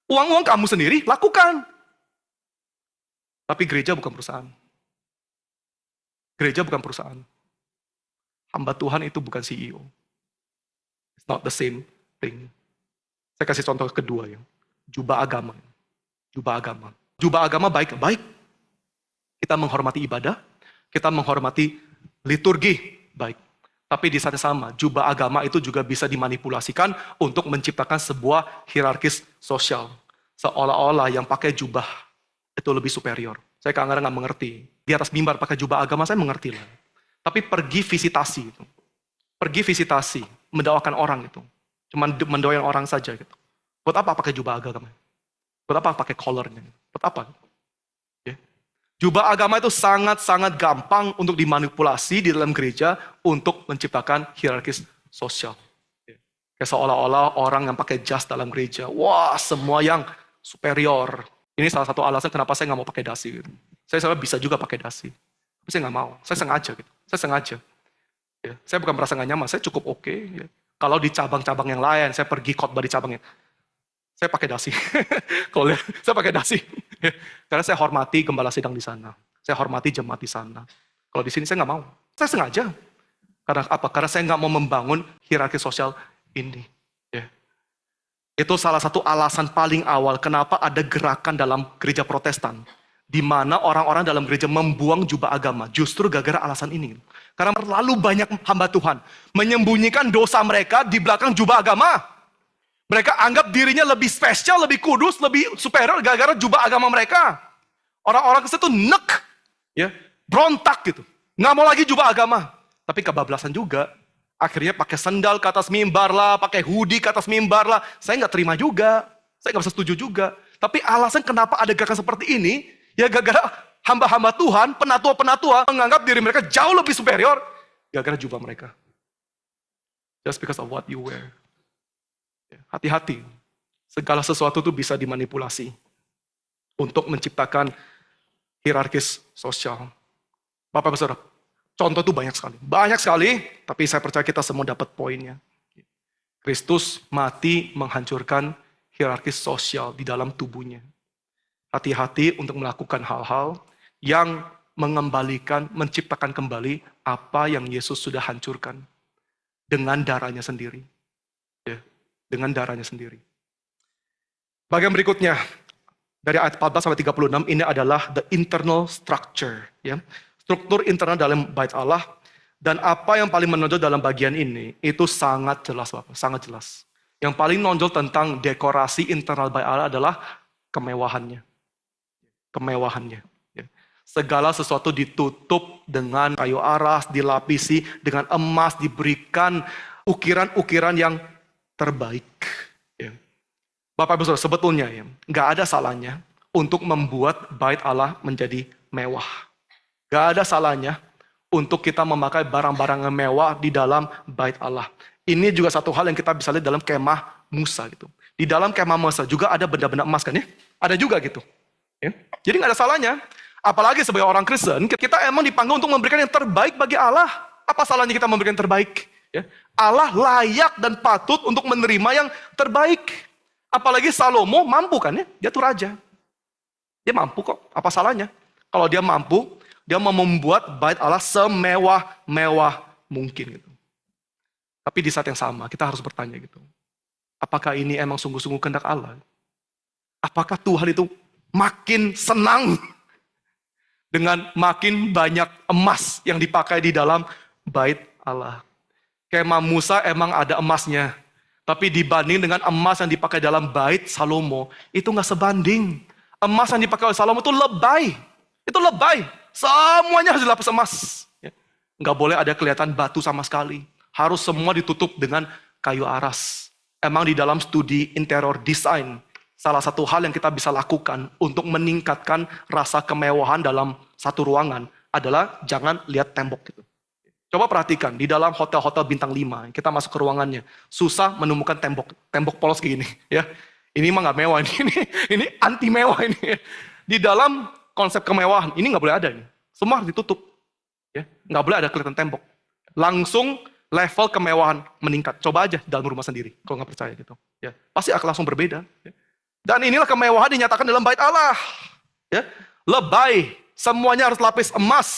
uang kamu sendiri lakukan. Tapi gereja bukan perusahaan. Gereja bukan perusahaan. Hamba Tuhan itu bukan CEO. It's not the same thing. Saya kasih contoh kedua ya, jubah agama. Jubah agama. Jubah agama baik. Kita menghormati ibadah, kita menghormati liturgi, baik. Tapi di saat yang sama, jubah agama itu juga bisa dimanipulasikan untuk menciptakan sebuah hierarkis sosial. Seolah-olah yang pakai jubah itu lebih superior. Saya kadang-kadang nggak mengerti. Di atas mimbar pakai jubah agama, saya mengerti lah. Tapi pergi visitasi itu. pergi visitasi, mendoakan orang gitu. Cuman mendoakan orang saja gitu. Buat apa pakai jubah agama? Buat apa pakai collarnya? Buat apa? Ya. Jubah agama itu sangat-sangat gampang untuk dimanipulasi di dalam gereja untuk menciptakan hierarkis sosial. Ya. Kayak seolah-olah orang yang pakai jas dalam gereja, wah semua yang superior. Ini salah satu alasan kenapa saya nggak mau pakai dasi. Gitu. Saya bisa juga pakai dasi. Tapi saya nggak mau, saya sengaja gitu. Saya sengaja. Ya. Saya bukan merasa nggak nyaman, saya cukup oke. Ya. Kalau di cabang-cabang yang lain, saya pergi khotbah di cabangnya, saya pakai dasi. Kalau saya pakai dasi. Ya. Karena saya hormati gembala sidang di sana. Saya hormati jemaat di sana. Kalau di sini saya nggak mau. Saya sengaja. Karena apa? Karena saya nggak mau membangun hierarki sosial ini. Ya. Itu salah satu alasan paling awal kenapa ada gerakan dalam gereja Protestan. Di mana orang-orang dalam gereja membuang jubah agama. Justru gara-gara alasan ini. Karena terlalu banyak hamba Tuhan. Menyembunyikan dosa mereka di belakang jubah agama. Mereka anggap dirinya lebih spesial, lebih kudus, lebih superior gara-gara jubah agama mereka. Orang-orang ke situ nek. Ya, berontak gitu. Nggak mau lagi jubah agama. Tapi kebablasan juga. Akhirnya pakai sandal ke atas mimbar lah, pakai hoodie ke atas mimbar lah. Saya nggak terima juga. Saya nggak bisa setuju juga. Tapi alasan kenapa ada gerakan seperti ini, ya gara-gara hamba-hamba Tuhan, penatua-penatua, menganggap diri mereka jauh lebih superior, gara-gara jubah mereka. Just because of what you wear. Hati-hati. Segala sesuatu itu bisa dimanipulasi. Untuk menciptakan hierarkis sosial. Bapak-Ibu Saudara, contoh itu banyak sekali. Banyak sekali, tapi saya percaya kita semua dapat poinnya. Kristus mati menghancurkan hierarkis sosial di dalam tubuhnya. Hati-hati untuk melakukan hal-hal yang mengembalikan, menciptakan kembali apa yang Yesus sudah hancurkan. Dengan darahnya sendiri. Ya, dengan darahnya sendiri. Bagian berikutnya, dari ayat 14 sampai 36, ini adalah the internal structure. Ya. Struktur internal dalam bait Allah, dan apa yang paling menonjol dalam bagian ini, itu sangat jelas Bapak, sangat jelas. Yang paling menonjol tentang dekorasi internal bait Allah adalah kemewahannya. Kemewahannya. Ya. Segala sesuatu ditutup dengan kayu aras, dilapisi dengan emas, diberikan ukiran-ukiran yang terbaik. Ya. Bapak-Ibu Saudara, sebetulnya ya, nggak ada salahnya untuk membuat bait Allah menjadi mewah. Gak ada salahnya untuk kita memakai barang-barang yang mewah di dalam bait Allah. Ini juga satu hal yang kita bisa lihat dalam kemah Musa gitu. Di dalam kemah Musa juga ada benda-benda emas kan ya? Ada juga gitu. Ya. Jadi gak ada salahnya. Apalagi sebagai orang Kristen, kita emang dipanggil untuk memberikan yang terbaik bagi Allah. Apa salahnya kita memberikan yang terbaik? Ya. Allah layak dan patut untuk menerima yang terbaik. Apalagi Salomo mampu kan ya? Dia tuh raja. Dia mampu kok. Apa salahnya? Kalau dia mampu, dia mau membuat bait Allah semewah-mewah mungkin gitu. Tapi di saat yang sama kita harus bertanya gitu. Apakah ini emang sungguh-sungguh kehendak Allah? Apakah Tuhan itu makin senang dengan makin banyak emas yang dipakai di dalam bait Allah? Kemah Musa emang ada emasnya. Tapi dibanding dengan emas yang dipakai dalam bait Salomo, itu gak sebanding. Emas yang dipakai oleh Salomo itu lebay. Itu lebay. Semuanya harus dilapis emas. Nggak boleh ada kelihatan batu sama sekali. Harus semua ditutup dengan kayu aras. Emang di dalam studi interior design, salah satu hal yang kita bisa lakukan untuk meningkatkan rasa kemewahan dalam satu ruangan adalah jangan lihat tembok gitu. Coba perhatikan, di dalam hotel-hotel bintang 5, kita masuk ke ruangannya, susah menemukan tembok polos kayak gini. Ya. Ini mah nggak mewah, ini anti mewah ini. Di dalam konsep kemewahan, ini nggak boleh ada nih. Semua harus ditutup. Ya, nggak boleh ada kelihatan tembok. Langsung level kemewahan meningkat. Coba aja dalam rumah sendiri, kalau nggak percaya gitu. Ya, pasti akan langsung berbeda. Ya. Dan inilah kemewahan dinyatakan dalam bait Allah. Ya, lebay, semuanya harus lapis emas.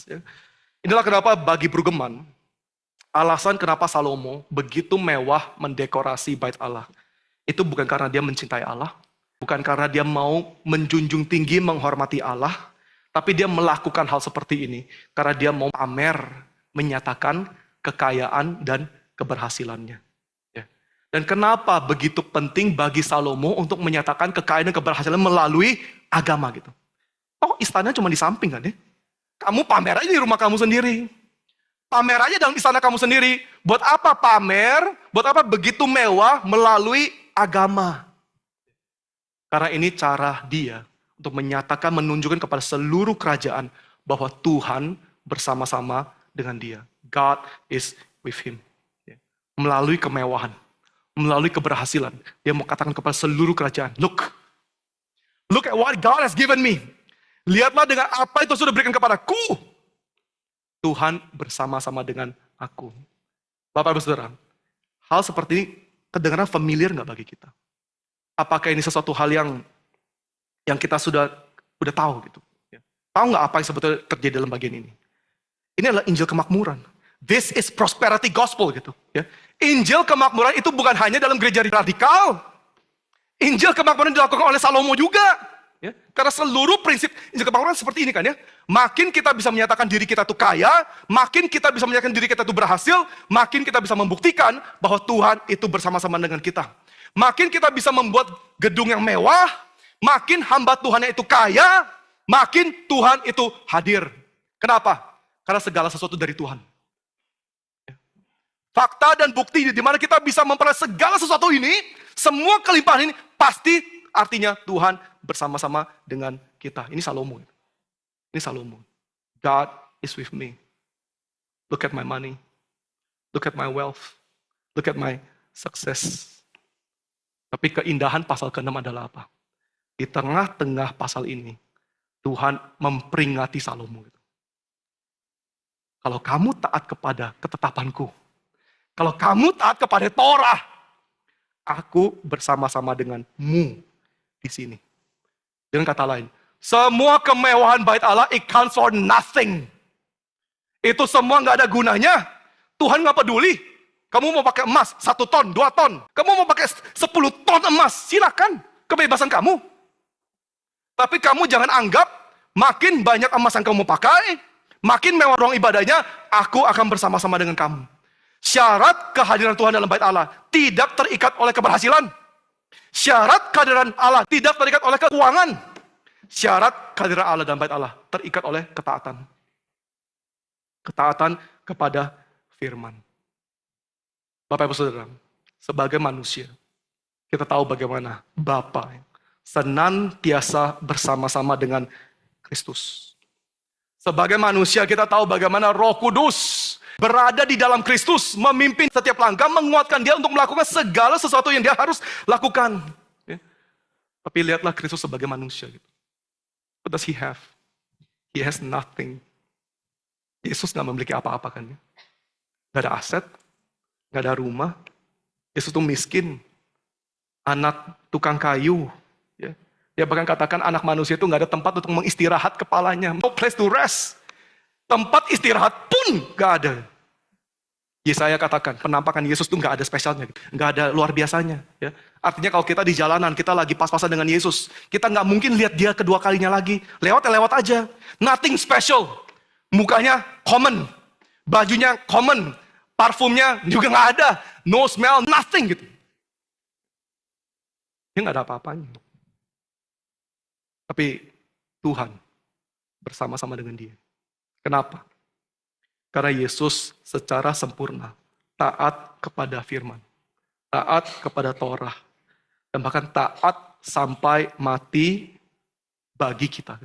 Ya. Inilah kenapa bagi Brueggemann, alasan kenapa Salomo begitu mewah mendekorasi bait Allah. Itu bukan karena dia mencintai Allah, bukan karena dia mau menjunjung tinggi menghormati Allah, tapi dia melakukan hal seperti ini karena dia mau pamer, menyatakan kekayaan dan keberhasilannya. Ya. Dan kenapa begitu penting bagi Salomo untuk menyatakan kekayaan dan keberhasilan melalui agama gitu? Oh, istana cuma di samping kan ya? Kamu pamer aja di rumah kamu sendiri. Pamer aja dalam istana kamu sendiri. Buat apa pamer? Buat apa begitu mewah melalui agama? Karena ini cara dia untuk menyatakan, menunjukkan kepada seluruh kerajaan bahwa Tuhan bersama-sama dengan dia. God is with him. Melalui kemewahan, melalui keberhasilan. Dia mau katakan kepada seluruh kerajaan, look at what God has given me. Lihatlah dengan apa itu sudah berikan kepadaku. Tuhan bersama-sama dengan aku. Bapak Ibu Saudara, hal seperti ini kedengaran familiar nggak bagi kita? Apakah ini sesuatu hal yang kita sudah tahu gitu? Tahu nggak apa yang sebetulnya terjadi dalam bagian ini? Ini adalah Injil kemakmuran. This is prosperity gospel gitu. Ya. Injil kemakmuran itu bukan hanya dalam gereja radikal. Injil kemakmuran dilakukan oleh Salomo juga. Ya. Karena seluruh prinsip Injil kemakmuran seperti ini kan ya. Makin kita bisa menyatakan diri kita itu kaya, makin kita bisa menyatakan diri kita itu berhasil, makin kita bisa membuktikan bahwa Tuhan itu bersama-sama dengan kita. Makin kita bisa membuat gedung yang mewah, makin hamba Tuhannya itu kaya, makin Tuhan itu hadir. Kenapa? Karena segala sesuatu dari Tuhan. Fakta dan bukti di mana kita bisa memperoleh segala sesuatu ini, semua kelimpahan ini pasti artinya Tuhan bersama-sama dengan kita. Ini Salomo. Ini Salomo. God is with me. Look at my money. Look at my wealth. Look at my success. Tapi keindahan pasal ke-6 adalah apa? Di tengah-tengah pasal ini, Tuhan memperingati Salomo. Kalau kamu taat kepada ketetapanku, kalau kamu taat kepada Torah, aku bersama-sama denganmu di sini. Dengan kata lain, semua kemewahan bait Allah, it counts for nothing. Itu semua nggak ada gunanya. Tuhan nggak peduli. Kamu mau pakai emas 1 ton, 2 ton. Kamu mau pakai 10 ton emas, silakan. Kebebasan kamu. Tapi kamu jangan anggap makin banyak emas yang kamu pakai, makin mewah ruang ibadahnya, aku akan bersama-sama dengan kamu. Syarat kehadiran Tuhan dalam bait Allah tidak terikat oleh keberhasilan. Syarat kehadiran Allah tidak terikat oleh keuangan. Syarat kehadiran Allah dalam bait Allah terikat oleh ketaatan. Ketaatan kepada firman. Bapak Ibu Saudara, sebagai manusia, kita tahu bagaimana Bapa senantiasa bersama-sama dengan Kristus. Sebagai manusia kita tahu bagaimana Roh Kudus berada di dalam Kristus, memimpin setiap langkah, menguatkan dia untuk melakukan segala sesuatu yang dia harus lakukan. Ya. Tapi lihatlah Kristus sebagai manusia. Gitu. What does he have? He has nothing. Yesus gak memiliki apa-apa kan. Ya? Gak ada aset, gak ada rumah. Yesus itu miskin. Anak tukang kayu. Ya. Dia bahkan katakan anak manusia itu gak ada tempat untuk mengistirahat kepalanya. No place to rest. Tempat istirahat pun gak ada. Yesaya katakan, penampakan Yesus itu gak ada spesialnya. Gak ada luar biasanya. Ya. Artinya kalau kita di jalanan, kita lagi pas-pasan dengan Yesus. Kita gak mungkin lihat dia kedua kalinya lagi. Lewat aja. Nothing special. Mukanya common. Bajunya common. Parfumnya juga gak ada. No smell, nothing gitu. Dia gak ada apa-apanya. Tapi Tuhan bersama-sama dengan dia. Kenapa? Karena Yesus secara sempurna taat kepada firman, taat kepada Torah, dan bahkan taat sampai mati bagi kita.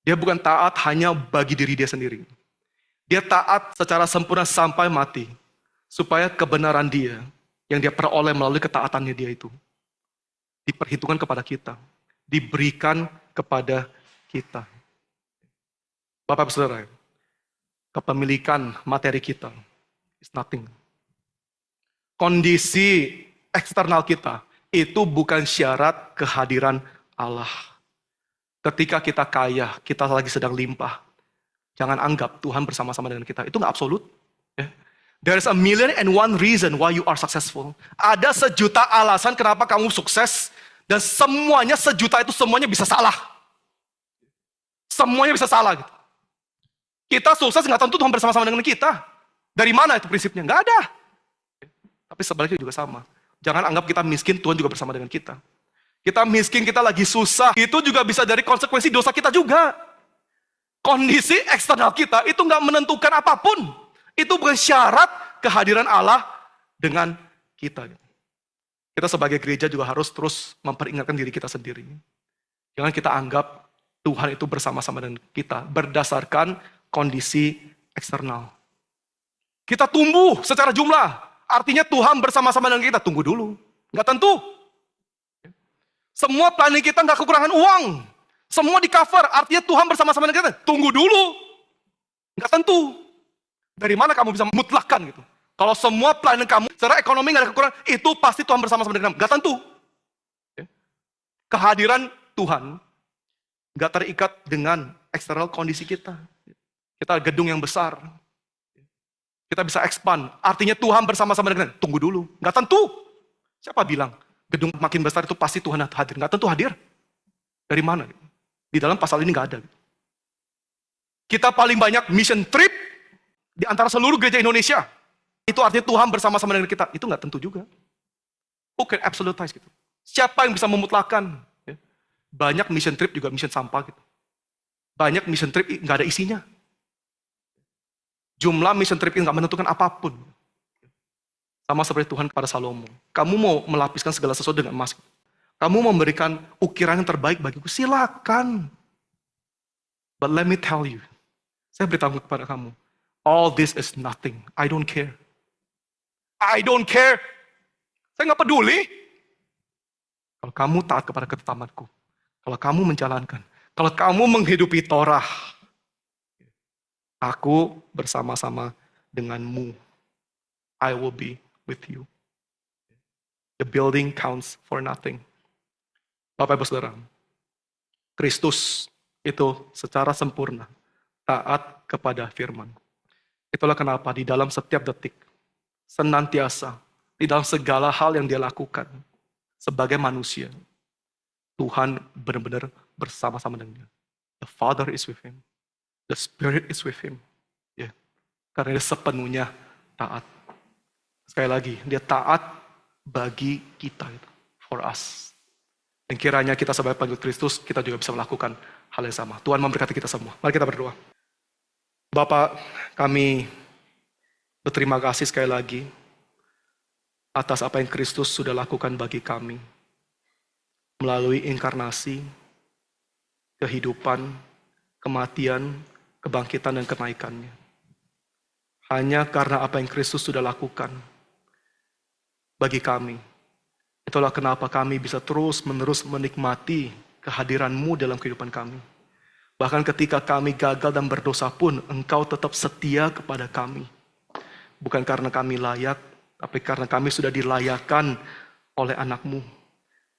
Dia bukan taat hanya bagi diri dia sendiri. Dia taat secara sempurna sampai mati, supaya kebenaran dia yang dia peroleh melalui ketaatannya dia itu diperhitungkan kepada kita, diberikan kepada kita. Bapak-Ibu Saudara, kepemilikan materi kita is nothing. Kondisi eksternal kita itu bukan syarat kehadiran Allah. Ketika kita kaya, kita lagi sedang limpah, jangan anggap Tuhan bersama-sama dengan kita. Itu nggak absolut. Ya. There is 1,000,001 reason why you are successful. Ada 1,000,000 alasan kenapa kamu sukses, dan semuanya 1,000,000 itu semuanya bisa salah. Semuanya bisa salah gitu. Kita sukses nggak tentu Tuhan bersama-sama dengan kita. Dari mana itu prinsipnya? Nggak ada. Tapi sebaliknya juga sama. Jangan anggap kita miskin, Tuhan juga bersama dengan kita. Kita miskin, kita lagi susah. Itu juga bisa dari konsekuensi dosa kita juga. Kondisi eksternal kita itu nggak menentukan apapun. Itu bukan syarat kehadiran Allah dengan kita. Kita sebagai gereja juga harus terus memperingatkan diri kita sendiri. Jangan kita anggap Tuhan itu bersama-sama dengan kita berdasarkan kondisi eksternal. Kita tumbuh secara jumlah, artinya Tuhan bersama-sama dengan kita. Tunggu dulu, nggak tentu. Semua planning kita nggak kekurangan uang. Semua di cover, artinya Tuhan bersama-sama dengan kita. Tunggu dulu, nggak tentu. Dari mana kamu bisa mutlakkan gitu? Kalau semua planning kamu secara ekonomi nggak ada kekurangan, itu pasti Tuhan bersama-sama dengan kamu. Nggak tentu. Kehadiran Tuhan nggak terikat dengan eksternal kondisi kita. Kita gedung yang besar. Kita bisa expand. Artinya Tuhan bersama-sama dengan kita. Tunggu dulu. Nggak tentu. Siapa bilang gedung makin besar itu pasti Tuhan hadir? Nggak tentu hadir. Dari mana? Di dalam pasal ini nggak ada. Kita paling banyak mission trip di antara seluruh gereja Indonesia. Itu artinya Tuhan bersama-sama dengan kita. Itu nggak tentu juga. Who can absolutize gitu? Siapa yang bisa memutlakan? Banyak mission trip juga mission sampah gitu. Banyak mission trip nggak ada isinya. Jumlah mission trip ini nggak menentukan apapun. Sama seperti Tuhan kepada Salomo. Kamu mau melapiskan segala sesuatu dengan emas. Kamu mau memberikan ukiran yang terbaik bagiku. Silakan. But let me tell you. Saya beritahu kepada kamu. All this is nothing. I don't care. I don't care. Saya nggak peduli. Kalau kamu taat kepada ketetapanku. Kalau kamu menjalankan. Kalau kamu menghidupi Torah. Aku bersama-sama denganmu. I will be with you. The building counts for nothing. Bapak Ibu Saudara. Kristus itu secara sempurna taat kepada firman. Itulah kenapa di dalam setiap detik, senantiasa, di dalam segala hal yang dia lakukan, sebagai manusia, Tuhan benar-benar bersama-sama dengan dia. The Father is with him. The Spirit is with him. Ya. Karena dia sepenuhnya taat. Sekali lagi, dia taat bagi kita. For us. Dan kiranya kita sebagai pengikut Kristus, kita juga bisa melakukan hal yang sama. Tuhan memberkati kita semua. Mari kita berdoa. Bapak, kami berterima kasih sekali lagi atas apa yang Kristus sudah lakukan bagi kami. Melalui inkarnasi, kehidupan, kematian, kebangkitan dan kenaikannya. Hanya karena apa yang Kristus sudah lakukan bagi kami. Itulah kenapa kami bisa terus-menerus menikmati kehadiran-Mu dalam kehidupan kami. Bahkan ketika kami gagal dan berdosa pun, Engkau tetap setia kepada kami. Bukan karena kami layak, tapi karena kami sudah dilayakkan oleh anak-Mu.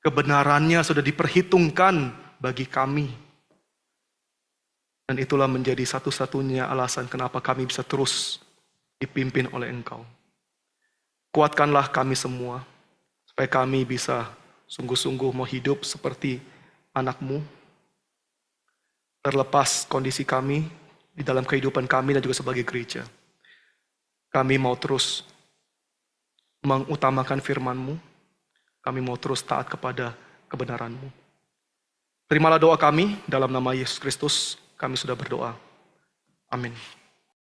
Kebenarannya sudah diperhitungkan bagi kami. Dan itulah menjadi satu-satunya alasan kenapa kami bisa terus dipimpin oleh Engkau. Kuatkanlah kami semua, supaya kami bisa sungguh-sungguh mau hidup seperti anak-Mu, terlepas kondisi kami di dalam kehidupan kami dan juga sebagai gereja. Kami mau terus mengutamakan firman-Mu, kami mau terus taat kepada kebenaran-Mu. Terimalah doa kami dalam nama Yesus Kristus, kami sudah berdoa. Amin.